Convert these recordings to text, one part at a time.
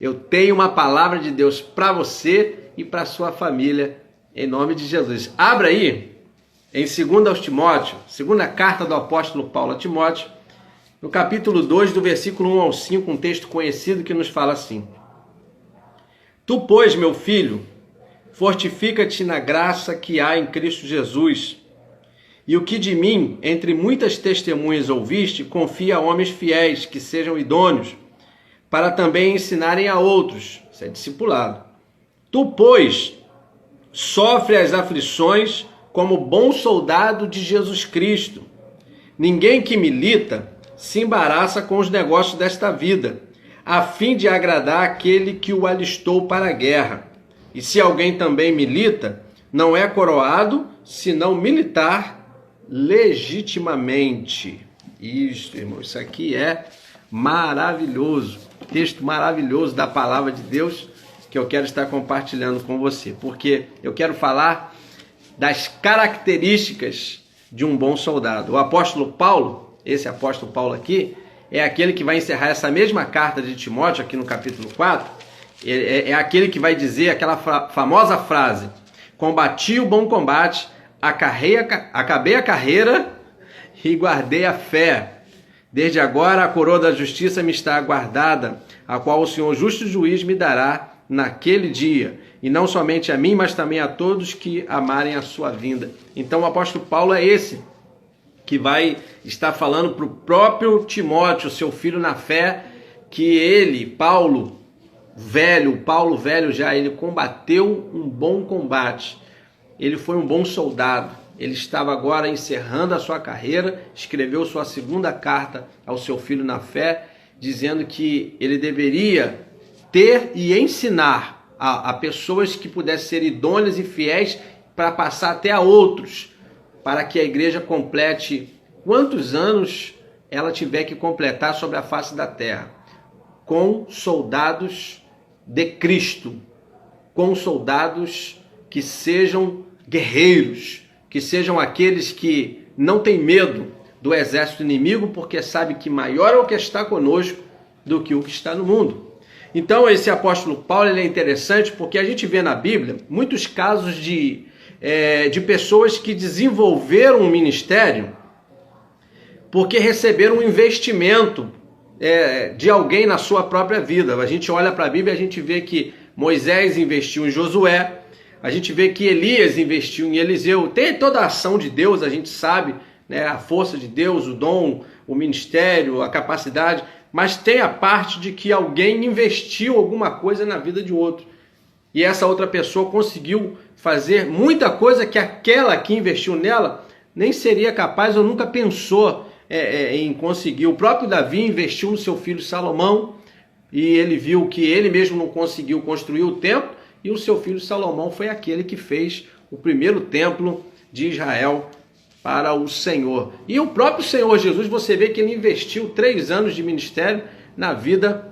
Eu tenho uma palavra de Deus para você e para sua família, em nome de Jesus. Abra aí em 2 Timóteo, segunda carta do apóstolo Paulo a Timóteo, no capítulo 2, do versículo 1 ao 5, um texto conhecido que nos fala assim: Tu, pois, meu filho, fortifica-te na graça que há em Cristo Jesus, e o que de mim, entre muitas testemunhas ouviste, confia a homens fiéis, que sejam idôneos, para também ensinarem a outros. Isso é discipulado. Tu, pois, sofre as aflições como bom soldado de Jesus Cristo. Ninguém que milita se embaraça com os negócios desta vida, a fim de agradar aquele que o alistou para a guerra. E se alguém também milita, não é coroado, senão militar legitimamente. Isso, irmão, isso aqui é maravilhoso. Texto maravilhoso da palavra de Deus que eu quero estar compartilhando com você, porque eu quero falar das características de um bom soldado. O apóstolo Paulo, esse apóstolo Paulo aqui, é aquele que vai encerrar essa mesma carta de Timóteo, aqui no capítulo 4, é aquele que vai dizer aquela famosa frase: combati o bom combate, acabei a carreira e guardei a fé. Desde agora a coroa da justiça me está aguardada, a qual o Senhor justo juiz me dará naquele dia, e não somente a mim, mas também a todos que amarem a sua vinda. Então o apóstolo Paulo é esse que vai estar falando para o próprio Timóteo, seu filho na fé, que ele, Paulo velho já, ele combateu um bom combate, ele foi um bom soldado. Ele estava agora encerrando a sua carreira, escreveu sua segunda carta ao seu filho na fé, dizendo que ele deveria ter e ensinar a pessoas que pudessem ser idôneas e fiéis para passar até a outros, para que a igreja complete quantos anos ela tiver que completar sobre a face da terra, com soldados de Cristo, com soldados que sejam guerreiros, que sejam aqueles que não têm medo do exército inimigo, porque sabe que maior é o que está conosco do que o que está no mundo. Então esse apóstolo Paulo, ele é interessante porque a gente vê na Bíblia muitos casos de pessoas que desenvolveram um ministério porque receberam um investimento de alguém na sua própria vida. A gente olha para a Bíblia e a gente vê que Moisés investiu em Josué, a gente vê que Elias investiu em Eliseu. Tem toda a ação de Deus, a gente sabe, né, a força de Deus, o dom, o ministério, a capacidade, mas tem a parte de que alguém investiu alguma coisa na vida de outro. E essa outra pessoa conseguiu fazer muita coisa que aquela que investiu nela nem seria capaz ou nunca pensou em conseguir. O próprio Davi investiu no seu filho Salomão e ele viu que ele mesmo não conseguiu construir o templo, e o seu filho Salomão foi aquele que fez o primeiro templo de Israel para o Senhor. E o próprio Senhor Jesus, você vê que ele investiu 3 anos de ministério na vida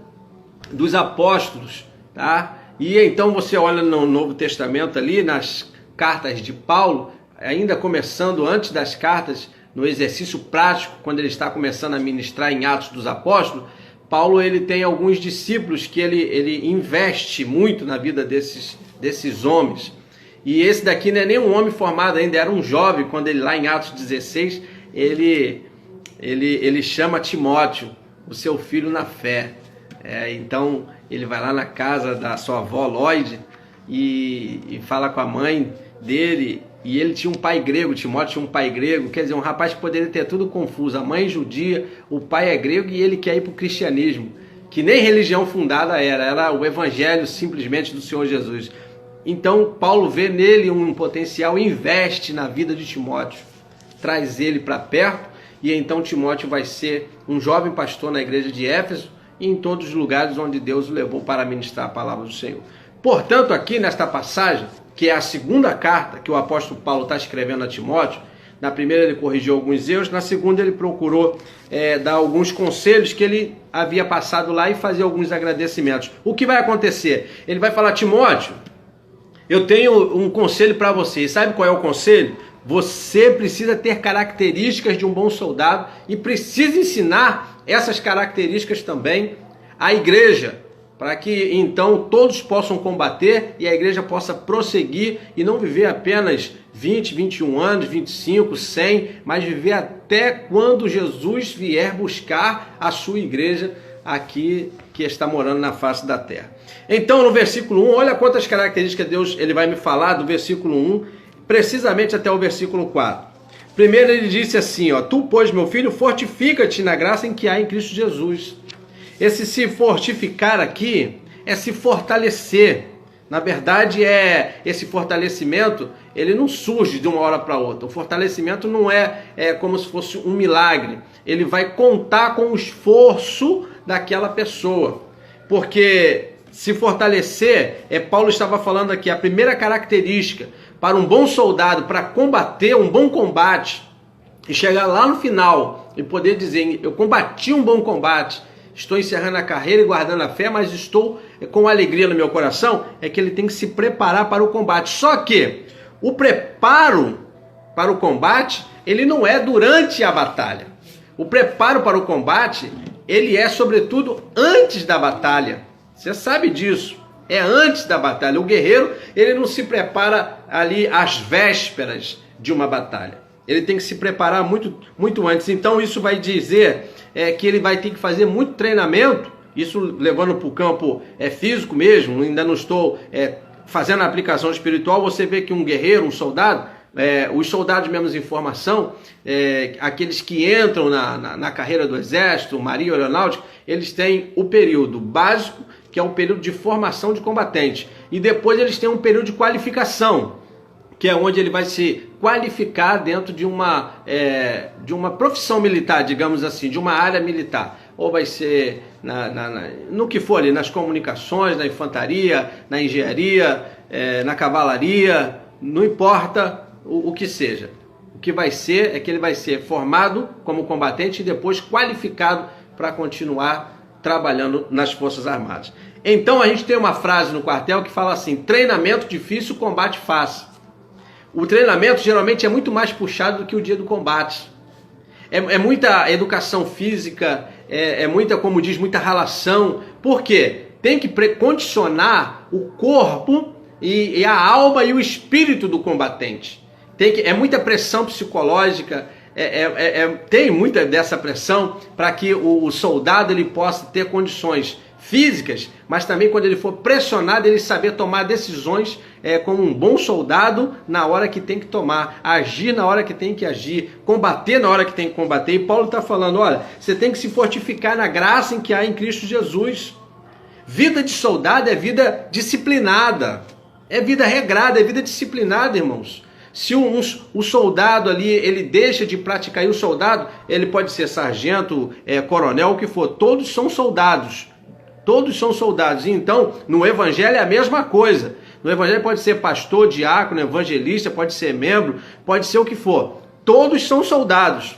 dos apóstolos, tá? E então você olha no Novo Testamento ali, nas cartas de Paulo, ainda começando antes das cartas, no exercício prático, quando ele está começando a ministrar em Atos dos Apóstolos, Paulo, ele tem alguns discípulos que ele investe muito na vida desses homens. E esse daqui não é nem um homem formado ainda, era um jovem, quando ele lá em Atos 16, ele chama Timóteo, o seu filho na fé. Então ele vai lá na casa da sua avó Lloyd e fala com a mãe dele. E ele tinha um pai grego, Timóteo tinha um pai grego, quer dizer, um rapaz que poderia ter tudo confuso. A mãe judia, o pai é grego e ele quer ir para o cristianismo, que nem religião fundada era o evangelho simplesmente do Senhor Jesus. Então Paulo vê nele um potencial, investe na vida de Timóteo, traz ele para perto, e então Timóteo vai ser um jovem pastor na igreja de Éfeso e em todos os lugares onde Deus o levou para ministrar a palavra do Senhor. Portanto, aqui nesta passagem, que é a segunda carta que o apóstolo Paulo está escrevendo a Timóteo, na primeira ele corrigiu alguns erros, na segunda ele procurou dar alguns conselhos que ele havia passado lá e fazer alguns agradecimentos. O que vai acontecer? Ele vai falar: Timóteo, eu tenho um conselho para você. E sabe qual é o conselho? Você precisa ter características de um bom soldado e precisa ensinar essas características também à igreja. para que então todos possam combater e a igreja possa prosseguir e não viver apenas 20, 21 anos, 25, 100, mas viver até quando Jesus vier buscar a sua igreja aqui que está morando na face da terra. Então no versículo 1, olha quantas características Deus ele vai me falar do versículo 1, precisamente até o versículo 4. Primeiro ele disse assim, ó, tu, pois, meu filho, fortifica-te na graça em que há em Cristo Jesus. Esse se fortificar aqui é se fortalecer. Na verdade, esse fortalecimento, ele não surge de uma hora para outra. O fortalecimento não é como se fosse um milagre. Ele vai contar com o esforço daquela pessoa. Porque se fortalecer, Paulo estava falando aqui, a primeira característica para um bom soldado, para combater um bom combate, e chegar lá no final e poder dizer, eu combati um bom combate, estou encerrando a carreira e guardando a fé, mas estou com alegria no meu coração, é que ele tem que se preparar para o combate. Só que o preparo para o combate, ele não é durante a batalha. O preparo para o combate, ele é sobretudo antes da batalha. Você sabe disso. É antes da batalha. O guerreiro, ele não se prepara ali às vésperas de uma batalha. Ele tem que se preparar muito, muito antes. Então isso vai dizer que ele vai ter que fazer muito treinamento, isso levando para o campo físico mesmo, ainda não estou fazendo a aplicação espiritual. Você vê que um guerreiro, um soldado, os soldados mesmo em formação, aqueles que entram na carreira do exército, marinha, aeronáutica, eles têm o período básico, que é o período de formação de combatente, e depois eles têm um período de qualificação, que é onde ele vai se qualificar dentro de uma profissão militar, digamos assim, de uma área militar. Ou vai ser no que for ali, nas comunicações, na infantaria, na engenharia, na cavalaria, não importa o que seja. O que vai ser é que ele vai ser formado como combatente e depois qualificado para continuar trabalhando nas Forças Armadas. Então a gente tem uma frase no quartel que fala assim, treinamento difícil, combate fácil. O treinamento geralmente é muito mais puxado do que o dia do combate. É muita educação física, muita, como diz, muita ralação. Por quê? Tem que condicionar o corpo e a alma e o espírito do combatente. É muita pressão psicológica, tem muita dessa pressão para que o soldado ele possa ter condições físicas, mas também quando ele for pressionado, ele saber tomar decisões como um bom soldado na hora que tem que tomar, agir na hora que tem que agir, combater na hora que tem que combater. E Paulo está falando, olha, você tem que se fortificar na graça em que há em Cristo Jesus. Vida de soldado é vida disciplinada, é vida regrada, é vida disciplinada, irmãos. Se o soldado ali, ele deixa de praticar, e o soldado, ele pode ser sargento, coronel, o que for, todos são soldados. Todos são soldados. Então, no evangelho é a mesma coisa. No evangelho pode ser pastor, diácono, evangelista, pode ser membro, pode ser o que for. Todos são soldados.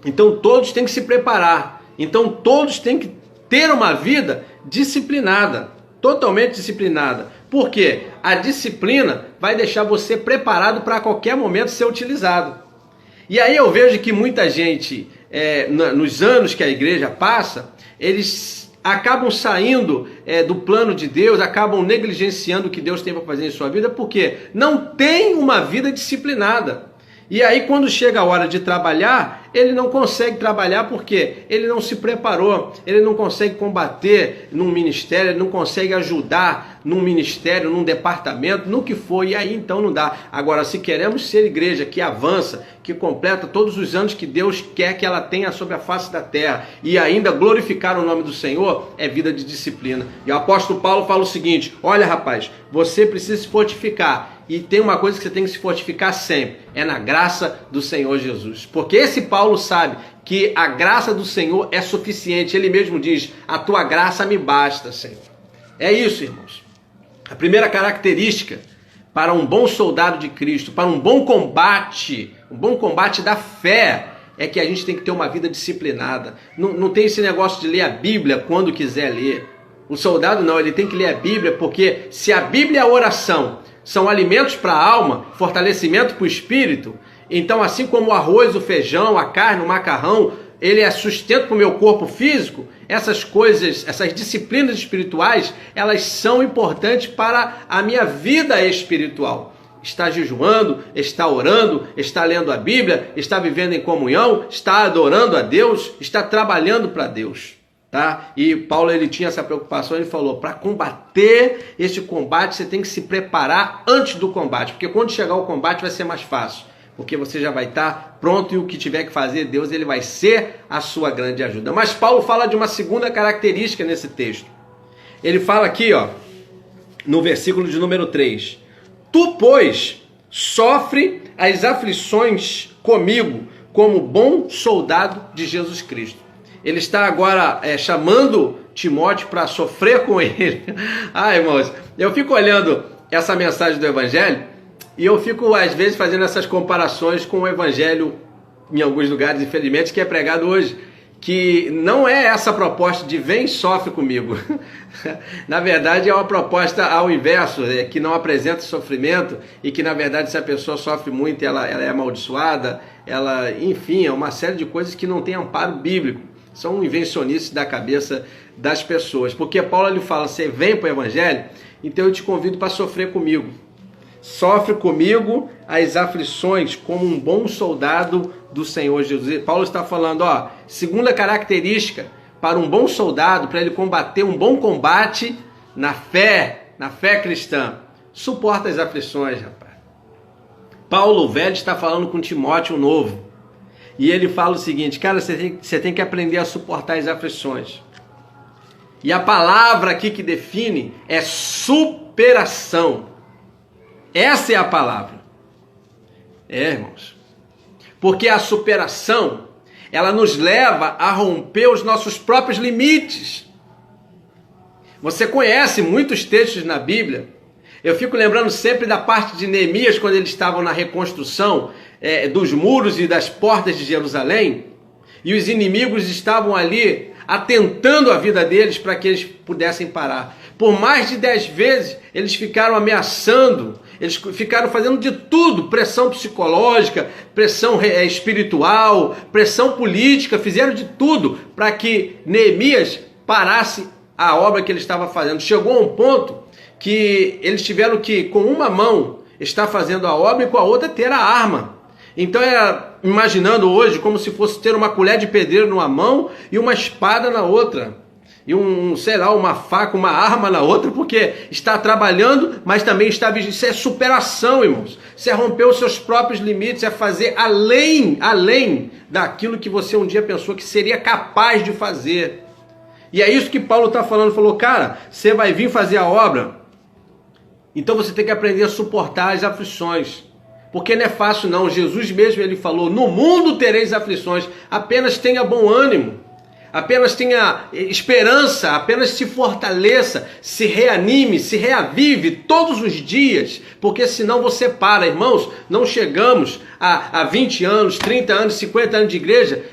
Então, todos têm que se preparar. Então, todos têm que ter uma vida disciplinada, totalmente disciplinada. Por quê? A disciplina vai deixar você preparado para a qualquer momento ser utilizado. E aí eu vejo que muita gente, nos anos que a igreja passa, eles acabam saindo do plano de Deus, acabam negligenciando o que Deus tem para fazer em sua vida, porque não tem uma vida disciplinada. E aí quando chega a hora de trabalhar, ele não consegue trabalhar porque ele não se preparou, ele não consegue combater num ministério, ele não consegue ajudar num ministério, num departamento, no que for, e aí então não dá. Agora, se queremos ser igreja que avança, que completa todos os anos que Deus quer que ela tenha sobre a face da terra e ainda glorificar o nome do Senhor, é vida de disciplina. E o apóstolo Paulo fala o seguinte, olha rapaz, você precisa se fortificar. E tem uma coisa que você tem que se fortificar sempre, é na graça do Senhor Jesus. Porque esse Paulo sabe que a graça do Senhor é suficiente. Ele mesmo diz, a tua graça me basta, Senhor. É isso, irmãos. A primeira característica para um bom soldado de Cristo, para um bom combate da fé, é que a gente tem que ter uma vida disciplinada. Não tem esse negócio de ler a Bíblia quando quiser ler. O soldado não, ele tem que ler a Bíblia, porque se a Bíblia é a oração, são alimentos para a alma, fortalecimento para o espírito. Então, assim como o arroz, o feijão, a carne, o macarrão, ele é sustento para o meu corpo físico, essas coisas, essas disciplinas espirituais, elas são importantes para a minha vida espiritual. Está jejuando, está orando, está lendo a Bíblia, está vivendo em comunhão, está adorando a Deus, está trabalhando para Deus. Tá? E Paulo, ele tinha essa preocupação, ele falou, para combater esse combate, você tem que se preparar antes do combate, porque quando chegar o combate vai ser mais fácil, porque você já vai estar pronto e o que tiver que fazer, Deus, ele vai ser a sua grande ajuda. Mas Paulo fala de uma segunda característica nesse texto. Ele fala aqui, ó, no versículo de número 3, tu, pois, sofre as aflições comigo, como bom soldado de Jesus Cristo. Ele está agora chamando Timóteo para sofrer com ele. Irmãos, eu fico olhando essa mensagem do Evangelho e eu fico, às vezes, fazendo essas comparações com o Evangelho, em alguns lugares, infelizmente, que é pregado hoje. Que não é essa proposta de vem e sofre comigo. Na verdade, é uma proposta ao inverso, que não apresenta sofrimento e que, na verdade, se a pessoa sofre muito, ela é amaldiçoada, enfim, é uma série de coisas que não tem amparo bíblico. São invencionices da cabeça das pessoas. Porque Paulo, ele fala, você vem para o Evangelho, então eu te convido para sofrer comigo. Sofre comigo as aflições como um bom soldado do Senhor Jesus. Paulo está falando, ó, segunda característica para um bom soldado, para ele combater um bom combate na fé cristã. Suporta as aflições, rapaz. Paulo, o velho, está falando com Timóteo, o novo. E ele fala o seguinte, cara, você tem que aprender a suportar as aflições. E a palavra aqui que define é superação. Essa é a palavra. Irmãos. Porque a superação, ela nos leva a romper os nossos próprios limites. Você conhece muitos textos na Bíblia. Eu fico lembrando sempre da parte de Neemias, quando eles estavam na reconstrução dos muros e das portas de Jerusalém, e os inimigos estavam ali atentando a vida deles para que eles pudessem parar. Por mais de 10 vezes eles ficaram ameaçando, eles ficaram fazendo de tudo, pressão psicológica, pressão espiritual, pressão política, fizeram de tudo para que Neemias parasse a obra que ele estava fazendo. Chegou a um ponto que eles tiveram que, com uma mão, estar fazendo a obra e com a outra ter a arma. Então era, imaginando hoje, como se fosse ter uma colher de pedreiro numa mão e uma espada na outra. E uma faca, uma arma na outra, porque está trabalhando, mas também está vigiando. Isso é superação, irmãos. Isso é romper os seus próprios limites, é fazer além daquilo que você um dia pensou que seria capaz de fazer. E é isso que Paulo está falando. Falou, cara, você vai vir fazer a obra, então você tem que aprender a suportar as aflições. Porque não é fácil não. Jesus mesmo, ele falou, no mundo tereis aflições, apenas tenha bom ânimo, apenas tenha esperança, apenas se fortaleça, se reanime, se reavive todos os dias, porque senão você para, irmãos. Não chegamos a 20 anos, 30 anos, 50 anos de igreja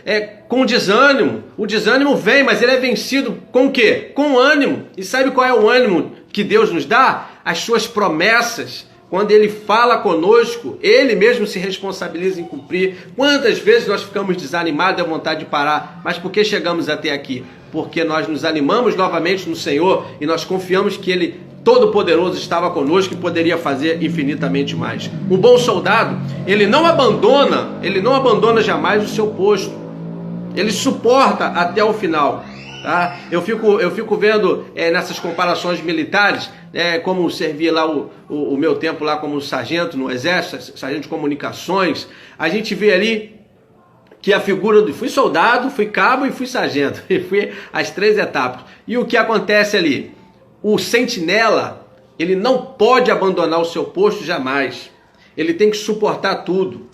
com desânimo. O desânimo vem, mas ele é vencido com o quê? Com ânimo. E sabe qual é o ânimo que Deus nos dá? As suas promessas. Quando Ele fala conosco, Ele mesmo se responsabiliza em cumprir. Quantas vezes nós ficamos desanimados, à vontade de parar, mas por que chegamos até aqui? Porque nós nos animamos novamente no Senhor e nós confiamos que Ele, Todo-Poderoso, estava conosco e poderia fazer infinitamente mais. Um bom soldado, ele não abandona jamais o seu posto. Ele suporta até o final. Tá? Eu fico vendo nessas comparações militares, como servia lá o meu tempo lá como sargento no exército, sargento de comunicações. A gente vê ali que a figura fui soldado, fui cabo e fui sargento, e fui as 3 etapas. E o que acontece ali? O sentinela, ele não pode abandonar o seu posto jamais. Ele tem que suportar tudo.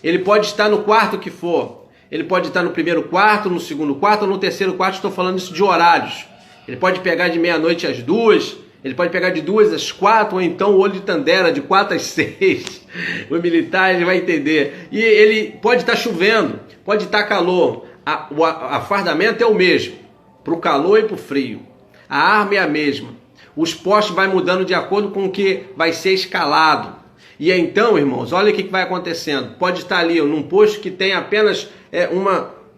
Ele pode estar no quarto que for. Ele pode estar no primeiro quarto, no segundo quarto ou no terceiro quarto. Estou falando isso de horários. Ele pode pegar de meia-noite às 2, ele pode pegar de 2 às 4, ou então o olho de Tandera, de 4 às 6. O militar, ele vai entender. E ele pode estar chovendo, pode estar calor. A fardamento é o mesmo, para o calor e para o frio. A arma é a mesma. Os postos vai mudando de acordo com o que vai ser escalado. E então, irmãos, olha o que vai acontecendo. Pode estar ali num posto que tem apenas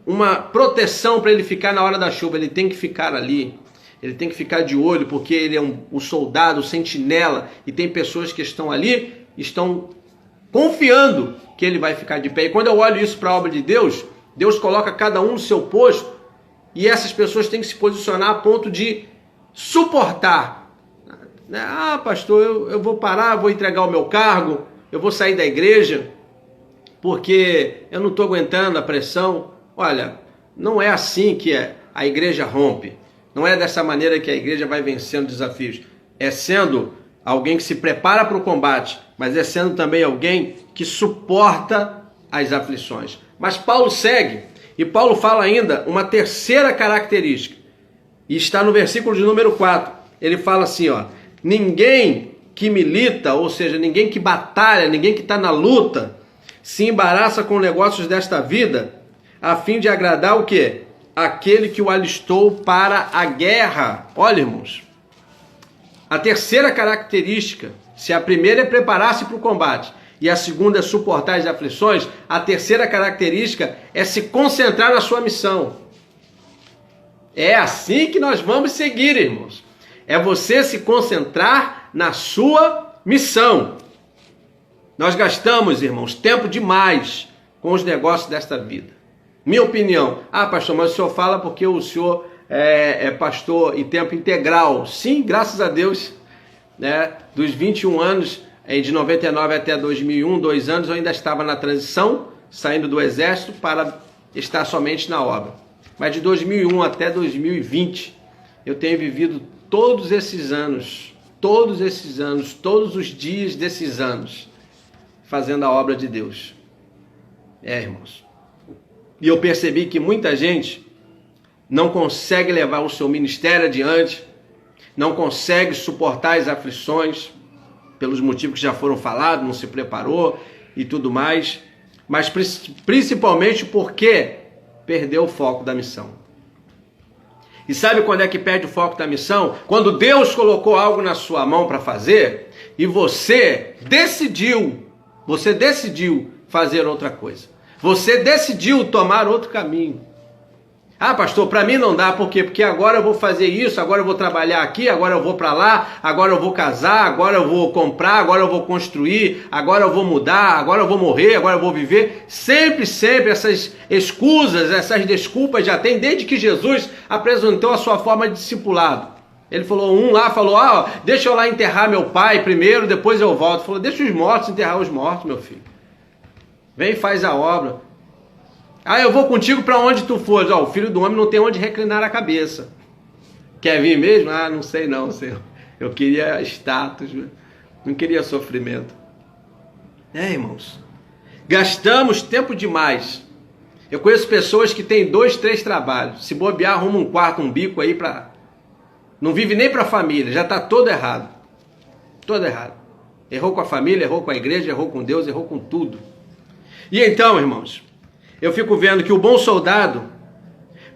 uma proteção para ele ficar na hora da chuva. Ele tem que ficar ali. Ele tem que ficar de olho, porque ele é um soldado, um sentinela, e tem pessoas que estão ali, estão confiando que ele vai ficar de pé. E quando eu olho isso para a obra de Deus, Deus coloca cada um no seu posto, e essas pessoas têm que se posicionar a ponto de suportar. Ah, pastor, eu vou parar, vou entregar o meu cargo, eu vou sair da igreja, porque eu não estou aguentando a pressão. Olha, não é assim que a igreja rompe. Não é dessa maneira que a igreja vai vencendo desafios. É sendo alguém que se prepara para o combate, mas é sendo também alguém que suporta as aflições. Mas Paulo segue, e Paulo fala ainda uma terceira característica. E está no versículo de número 4. Ele fala assim, ó: ninguém que milita, ou seja, ninguém que batalha, ninguém que está na luta, se embaraça com negócios desta vida, a fim de agradar o quê? Aquele que o alistou para a guerra. Olha, irmãos, a terceira característica, se a primeira é preparar-se para o combate e a segunda é suportar as aflições, a terceira característica é se concentrar na sua missão. É assim que nós vamos seguir, irmãos. É você se concentrar na sua missão. Nós gastamos, irmãos, tempo demais com os negócios desta vida. Minha opinião: ah, pastor, mas o senhor fala porque o senhor é pastor em tempo integral. Sim, graças a Deus, né? Dos 21 anos, de 99 até 2001, 2 anos, eu ainda estava na transição, saindo do exército para estar somente na obra. Mas de 2001 até 2020, eu tenho vivido todos esses anos, todos os dias desses anos, fazendo a obra de Deus. Irmãos. E eu percebi que muita gente não consegue levar o seu ministério adiante, não consegue suportar as aflições, pelos motivos que já foram falados, não se preparou e tudo mais, mas principalmente porque perdeu o foco da missão. E sabe quando é que perde o foco da missão? Quando Deus colocou algo na sua mão para fazer e você decidiu fazer outra coisa. Você decidiu tomar outro caminho. Ah, pastor, para mim não dá. Por quê? Porque agora eu vou fazer isso, agora eu vou trabalhar aqui, agora eu vou para lá, agora eu vou casar, agora eu vou comprar, agora eu vou construir, agora eu vou mudar, agora eu vou morrer, agora eu vou viver. Sempre essas escusas, essas desculpas já tem desde que Jesus apresentou a sua forma de discipulado. Ele falou, deixa eu lá enterrar meu pai primeiro, depois eu volto. Ele falou, deixa os mortos enterrar os mortos, meu filho. Vem e faz a obra. Ah, eu vou contigo para onde tu fores. O filho do homem não tem onde reclinar a cabeça. Quer vir mesmo? Ah, não sei não, Senhor. Eu queria status, não queria sofrimento. Irmãos, gastamos tempo demais. Eu conheço pessoas que têm 2, 3 trabalhos. Se bobear, arruma um quarto, um bico aí para... Não vive nem para a família, já está todo errado. Todo errado. Errou com a família, errou com a igreja, errou com Deus, errou com tudo. E então, irmãos, eu fico vendo que o bom soldado,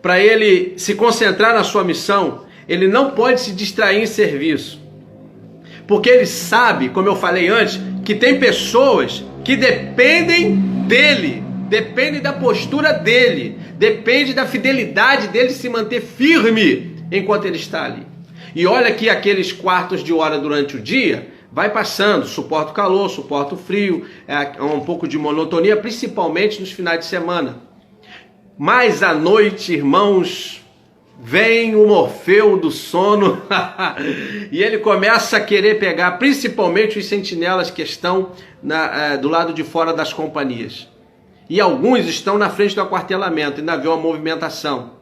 para ele se concentrar na sua missão, ele não pode se distrair em serviço. Porque ele sabe, como eu falei antes, que tem pessoas que dependem dele, dependem da postura dele, depende da fidelidade dele se manter firme enquanto ele está ali. E olha que aqueles quartos de hora durante o dia vai passando, suporta o calor, suporta o frio, um pouco de monotonia, principalmente nos finais de semana. Mas à noite, irmãos, vem o Morfeu do sono e ele começa a querer pegar principalmente os sentinelas que estão do lado de fora das companhias. E alguns estão na frente do aquartelamento, ainda vê uma movimentação.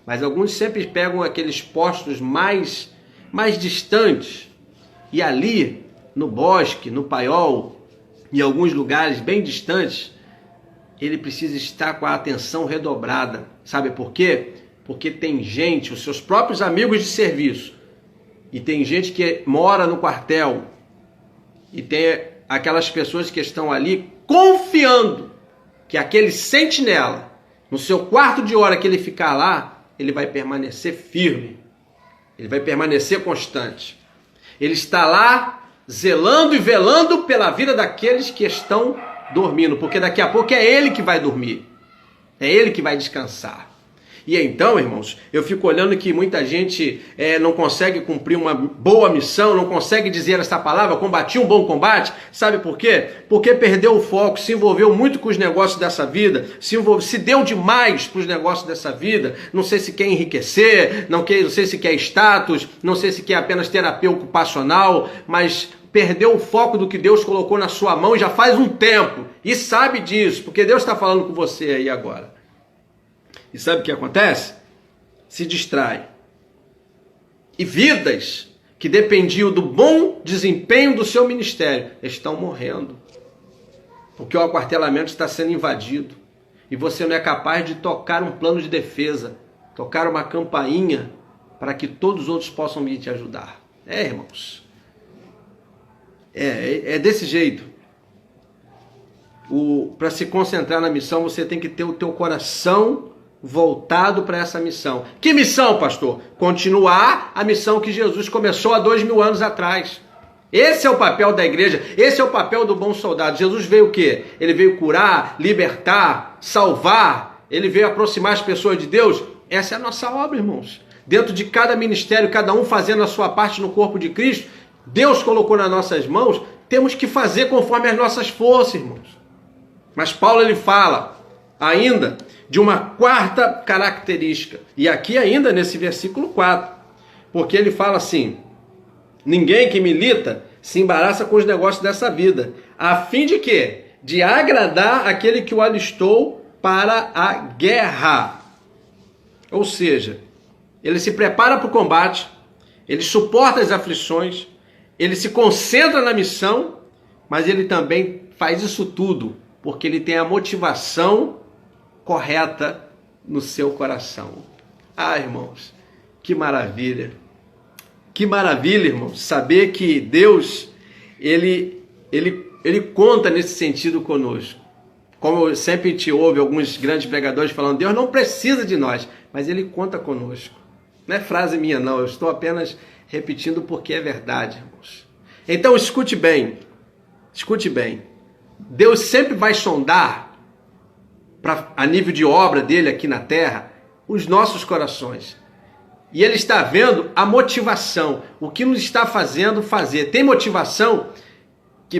Mas alguns sempre pegam aqueles postos mais distantes e ali, no bosque, no paiol, em alguns lugares bem distantes, ele precisa estar com a atenção redobrada. Sabe por quê? Porque tem gente, os seus próprios amigos de serviço, e tem gente que mora no quartel, e tem aquelas pessoas que estão ali confiando que aquele sentinela, no seu quarto de hora que ele ficar lá, ele vai permanecer firme, ele vai permanecer constante. Ele está lá zelando e velando pela vida daqueles que estão dormindo, porque daqui a pouco é ele que vai dormir, é ele que vai descansar. E então, irmãos, eu fico olhando que muita gente não consegue cumprir uma boa missão, não consegue dizer essa palavra, combati um bom combate. Sabe por quê? Porque perdeu o foco, se envolveu muito com os negócios dessa vida, se deu demais para os negócios dessa vida. Não sei se quer enriquecer, não sei se quer status, não sei se quer apenas terapia ocupacional, mas perdeu o foco do que Deus colocou na sua mão já faz um tempo. E sabe disso, porque Deus está falando com você aí agora. E sabe o que acontece? Se distrai. E vidas que dependiam do bom desempenho do seu ministério estão morrendo. Porque o aquartelamento está sendo invadido. E você não é capaz de tocar um plano de defesa, tocar uma campainha para que todos os outros possam vir te ajudar. Irmãos. É desse jeito. Para se concentrar na missão, você tem que ter o teu coração voltado para essa missão. Que missão, pastor? Continuar a missão que Jesus começou há 2000 anos atrás. Esse é o papel da igreja, esse é o papel do bom soldado. Jesus veio o quê? Ele veio curar, libertar, salvar, ele veio aproximar as pessoas de Deus. Essa é a nossa obra, irmãos. Dentro de cada ministério, cada um fazendo a sua parte no corpo de Cristo, Deus colocou nas nossas mãos, temos que fazer conforme as nossas forças, irmãos. Mas Paulo ele fala ainda de uma quarta característica. E aqui ainda nesse versículo 4. Porque ele fala assim: ninguém que milita se embaraça com os negócios dessa vida. A fim de quê? De agradar aquele que o alistou para a guerra. Ou seja, ele se prepara para o combate, ele suporta as aflições, ele se concentra na missão, mas ele também faz isso tudo porque ele tem a motivação correta no seu coração. Irmãos, que maravilha! Que maravilha, irmãos, saber que Deus, ele conta nesse sentido conosco. Como sempre te ouve alguns grandes pregadores falando, Deus não precisa de nós, mas Ele conta conosco. Não é frase minha não, eu estou apenas repetindo porque é verdade, irmãos. Então escute bem. Deus sempre vai sondar, a nível de obra dele aqui na terra, os nossos corações. E Ele está vendo a motivação, o que nos está fazendo fazer. Tem motivação,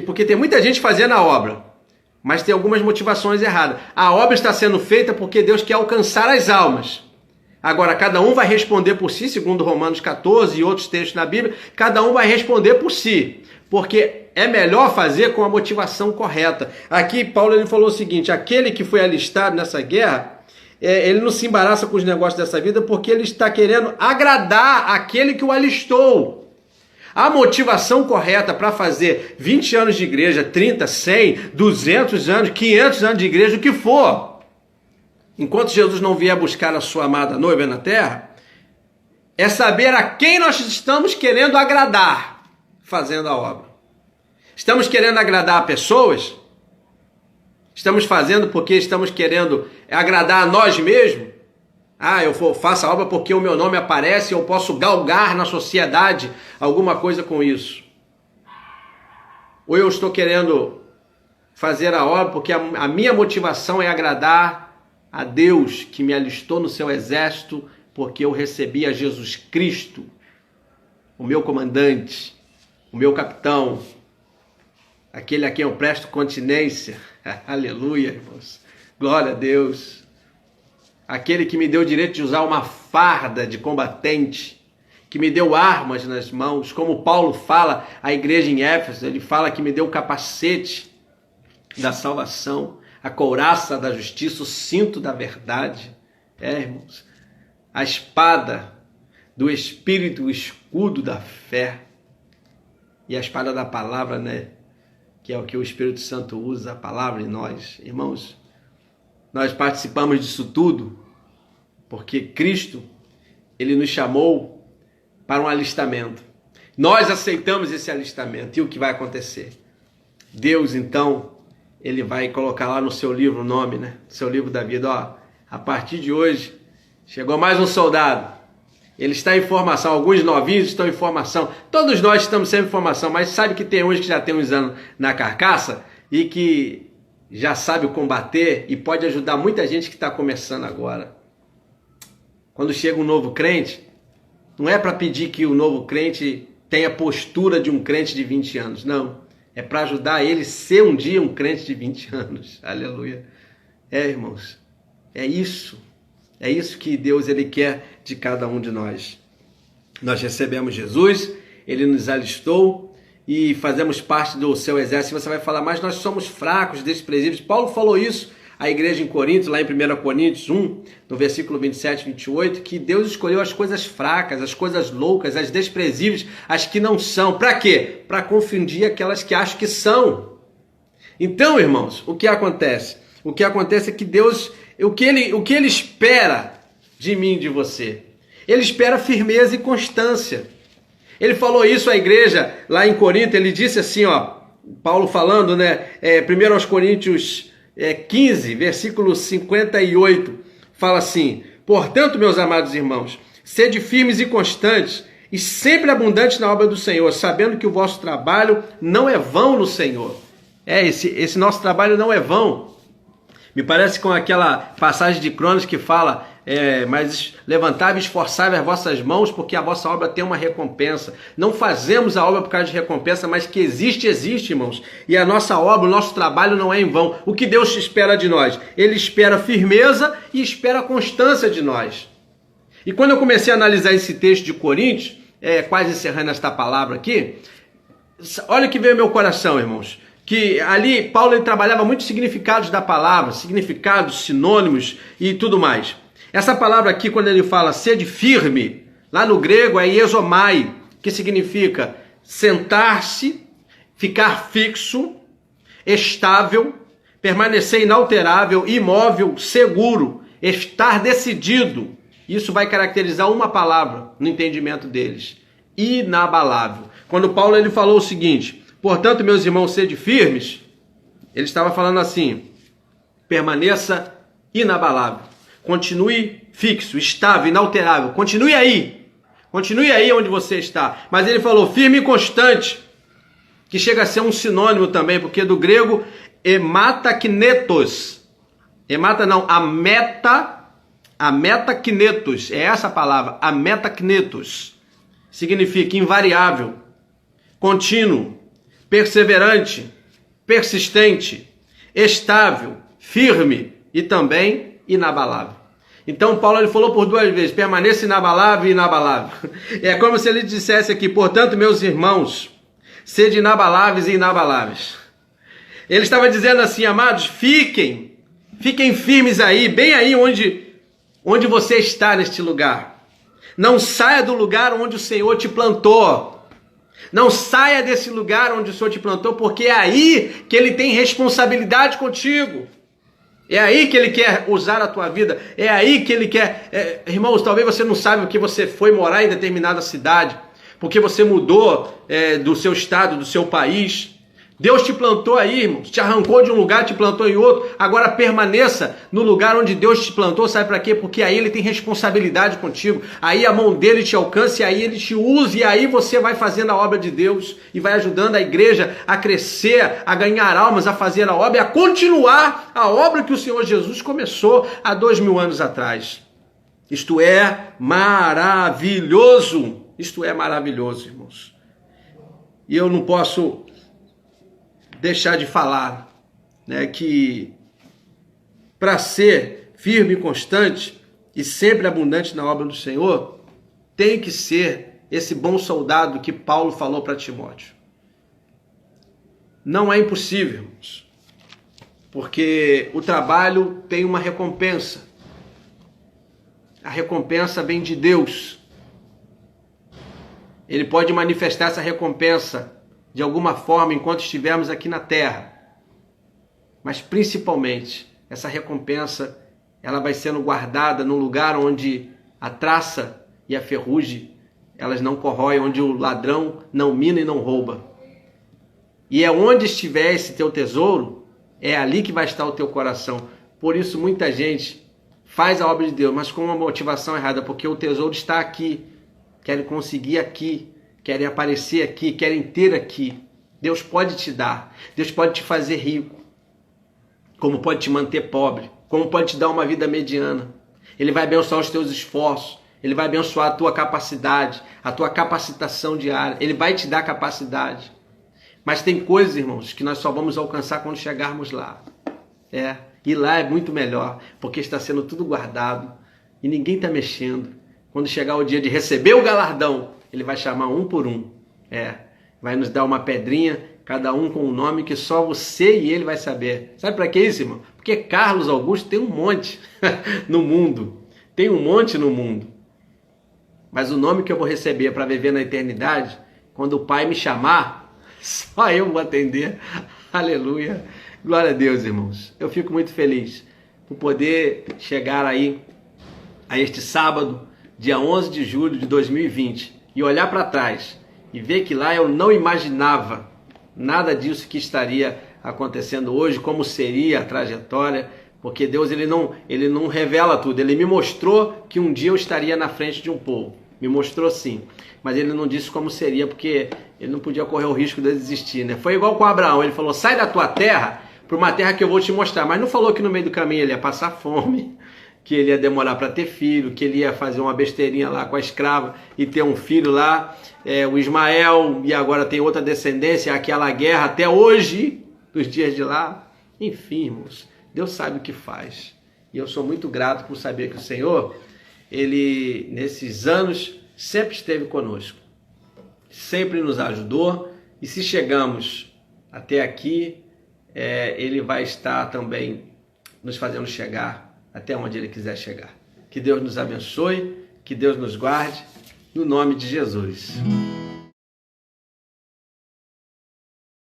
porque tem muita gente fazendo a obra, mas tem algumas motivações erradas. A obra está sendo feita porque Deus quer alcançar as almas. Agora, cada um vai responder por si, segundo Romanos 14 e outros textos na Bíblia, cada um vai responder por si, porque é melhor fazer com a motivação correta. Aqui Paulo ele falou o seguinte: aquele que foi alistado nessa guerra, ele não se embaraça com os negócios dessa vida porque ele está querendo agradar aquele que o alistou. A motivação correta para fazer 20 anos de igreja, 30, 100, 200 anos, 500 anos de igreja, o que for, enquanto Jesus não vier buscar a sua amada noiva na terra, é saber a quem nós estamos querendo agradar fazendo a obra. Estamos querendo agradar a pessoas? Estamos fazendo porque estamos querendo agradar a nós mesmos? Eu faço a obra porque o meu nome aparece e eu posso galgar na sociedade alguma coisa com isso. Ou eu estou querendo fazer a obra porque a minha motivação é agradar a Deus que me alistou no seu exército porque eu recebi a Jesus Cristo, o meu comandante, o meu capitão, aquele a quem eu presto continência. Aleluia, irmãos. Glória a Deus. Aquele que me deu o direito de usar uma farda de combatente, que me deu armas nas mãos, como Paulo fala à igreja em Éfeso, ele fala que me deu o capacete da salvação, a couraça da justiça, o cinto da verdade. Irmãos, a espada do Espírito, o escudo da fé e a espada da palavra, né? Que é o que o Espírito Santo usa, a palavra em nós. Irmãos, nós participamos disso tudo porque Cristo, Ele nos chamou para um alistamento. Nós aceitamos esse alistamento. E o que vai acontecer? Deus, então, Ele vai colocar lá no seu livro o nome, né? Seu livro da vida. A partir de hoje, chegou mais um soldado. Ele está em formação. Alguns novinhos estão em formação. Todos nós estamos sempre em formação, mas sabe que tem uns que já tem uns anos na carcaça e que já sabe combater e pode ajudar muita gente que está começando agora. quando chega um novo crente, não é para pedir que o novo crente tenha a postura de um crente de 20 anos, não. É para ajudar ele a ser um dia um crente de 20 anos. Aleluia. Irmãos, é isso. É isso que Deus ele quer de cada um de nós. Nós recebemos Jesus, ele nos alistou e fazemos parte do seu exército. Você vai falar, mas nós somos fracos, desprezíveis. Paulo falou isso à igreja em Corinto, lá em 1 Coríntios 1, no versículo 27 e 28, que Deus escolheu as coisas fracas, as coisas loucas, as desprezíveis, as que não são. Para quê? Para confundir aquelas que acham que são. Então, irmãos, o que acontece? O que acontece é que Deus, o que ele espera de mim e de você? Ele espera firmeza e constância. Ele falou isso à igreja lá em Corinto, ele disse assim, Paulo falando, 1 aos Coríntios 15, versículo 58, fala assim, portanto, meus amados irmãos, sede firmes e constantes, e sempre abundantes na obra do Senhor, sabendo que o vosso trabalho não é vão no Senhor. Esse nosso trabalho não é vão. Me parece com aquela passagem de Crônicas que fala, mas levantai e esforçai as vossas mãos, porque a vossa obra tem uma recompensa. Não fazemos a obra por causa de recompensa, mas que existe, irmãos. E a nossa obra, o nosso trabalho não é em vão. O que Deus espera de nós? Ele espera firmeza e espera constância de nós. E quando eu comecei a analisar esse texto de Coríntios, quase encerrando esta palavra aqui, olha o que veio ao meu coração, irmãos. Que ali Paulo ele trabalhava muitos significados da palavra, significados, sinônimos e tudo mais. Essa palavra aqui, quando ele fala sede firme, lá no grego é iesomai, que significa sentar-se, ficar fixo, estável, permanecer inalterável, imóvel, seguro, estar decidido. Isso vai caracterizar uma palavra no entendimento deles, inabalável. Quando Paulo ele falou o seguinte, portanto, meus irmãos, sede firmes, ele estava falando assim, permaneça inabalável, continue fixo, estável, inalterável, continue aí onde você está. Mas ele falou firme e constante, que chega a ser um sinônimo também, porque do grego, emetaknetos, ametaknetos, é essa a palavra, ametaknetos, significa invariável, contínuo, perseverante, persistente, estável, firme e também inabalável. Então Paulo ele falou por duas vezes, permaneça inabalável e inabalável. É como se ele dissesse aqui, portanto, meus irmãos, sede inabaláveis e inabaláveis. Ele estava dizendo assim, amados, fiquem firmes aí, bem aí onde você está neste lugar. Não saia do lugar onde o Senhor te plantou. Não saia desse lugar onde o Senhor te plantou, porque é aí que Ele tem responsabilidade contigo. É aí que Ele quer usar a tua vida. É aí que Ele quer... irmãos, talvez você não saiba que você foi morar em determinada cidade, porque você mudou do seu estado, do seu país. Deus te plantou aí, irmãos, te arrancou de um lugar, te plantou em outro. Agora permaneça no lugar onde Deus te plantou, sabe para quê? Porque aí Ele tem responsabilidade contigo, aí a mão dele te alcança, e aí Ele te usa, e aí você vai fazendo a obra de Deus, e vai ajudando a igreja a crescer, a ganhar almas, a fazer a obra, e a continuar a obra que o Senhor Jesus começou há 2000 anos atrás. Isto é maravilhoso, irmãos. E eu não posso deixar de falar, que para ser firme e constante e sempre abundante na obra do Senhor, tem que ser esse bom soldado que Paulo falou para Timóteo. Não é impossível, irmãos, porque o trabalho tem uma recompensa. A recompensa vem de Deus. Ele pode manifestar essa recompensa de alguma forma enquanto estivermos aqui na terra. Mas principalmente, essa recompensa, ela vai sendo guardada num lugar onde a traça e a ferrugem, elas não corroem, onde o ladrão não mina e não rouba. E é onde estiver esse teu tesouro, é ali que vai estar o teu coração. Por isso muita gente faz a obra de Deus, mas com uma motivação errada, porque o tesouro está aqui, querem conseguir aqui, querem aparecer aqui, querem ter aqui. Deus pode te dar, Deus pode te fazer rico, como pode te manter pobre, como pode te dar uma vida mediana. Ele vai abençoar os teus esforços. Ele vai abençoar a tua capacidade, a tua capacitação diária. Ele vai te dar capacidade. Mas tem coisas, irmãos, que nós só vamos alcançar quando chegarmos lá. E lá é muito melhor, porque está sendo tudo guardado e ninguém está mexendo. Quando chegar o dia de receber o galardão, ele vai chamar um por um. Vai nos dar uma pedrinha, cada um com um nome que só você e ele vai saber. Sabe para que isso, irmão? Porque Carlos Augusto tem um monte no mundo. Tem um monte no mundo. Mas o nome que eu vou receber para viver na eternidade, quando o Pai me chamar, só eu vou atender. Aleluia. Glória a Deus, irmãos. Eu fico muito feliz por poder chegar aí a este sábado, dia 11 de julho de 2020, e olhar para trás e ver que lá eu não imaginava nada disso que estaria acontecendo hoje, como seria a trajetória, porque Deus ele não revela tudo. Ele me mostrou que um dia eu estaria na frente de um povo. Me mostrou sim, mas ele não disse como seria, porque ele não podia correr o risco de desistir, né? Foi igual com Abraão, ele falou, sai da tua terra para uma terra que eu vou te mostrar, mas não falou que no meio do caminho ele ia passar fome, que ele ia demorar para ter filho, que ele ia fazer uma besteirinha lá com a escrava e ter um filho lá, o Ismael, e agora tem outra descendência, aquela guerra até hoje, dos dias de lá. Enfim, irmãos, Deus sabe o que faz. E eu sou muito grato por saber que o Senhor, Ele, nesses anos, sempre esteve conosco. Sempre nos ajudou. E se chegamos até aqui, Ele vai estar também nos fazendo chegar até onde Ele quiser chegar. Que Deus nos abençoe, que Deus nos guarde, no nome de Jesus.